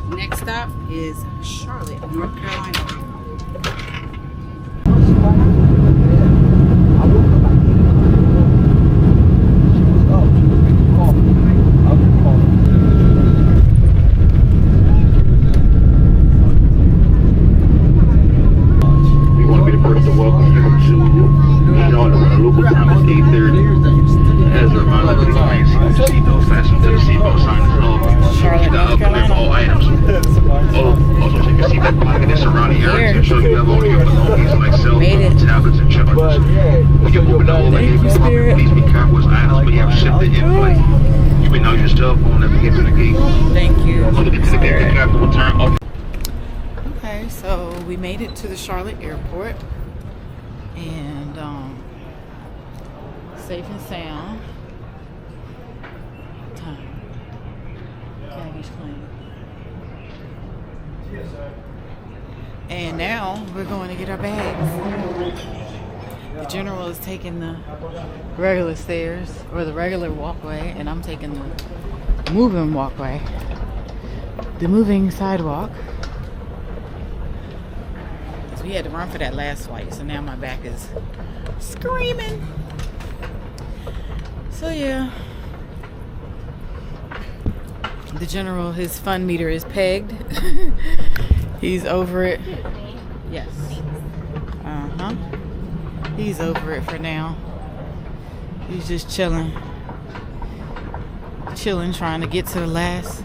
Speaker 3: next stop is Charlotte, North Carolina.
Speaker 11: We want to be the first to welcome you to Charlotte. The local time is 8:30. As a reminder, please remain seatbelt fastened to the seatbelt sign is low.
Speaker 3: Charlotte, North Carolina.
Speaker 11: All items. Also take your seatback pocket and surrounding area to ensure you have all your belongings like cell phones, tablets, and chargers. When you're moving to overhead compartment, please be careful with items we have shipped in flight. You may know your cell phone as we get to the gate.
Speaker 3: Thank you.
Speaker 11: Once we get to the gate, the captain will turn off.
Speaker 3: Okay, so we made it to the Charlotte airport and safe and sound. Time. Baggage claim. And now we're going to get our bags. The general is taking the regular stairs or the regular walkway, and I'm taking the moving walkway, the moving sidewalk. Because we had to run for that last flight, so now my back is screaming. So yeah, the general, his fun meter is pegged. He's over it. Yes. He's over it for now. He's just chilling, trying to get to the last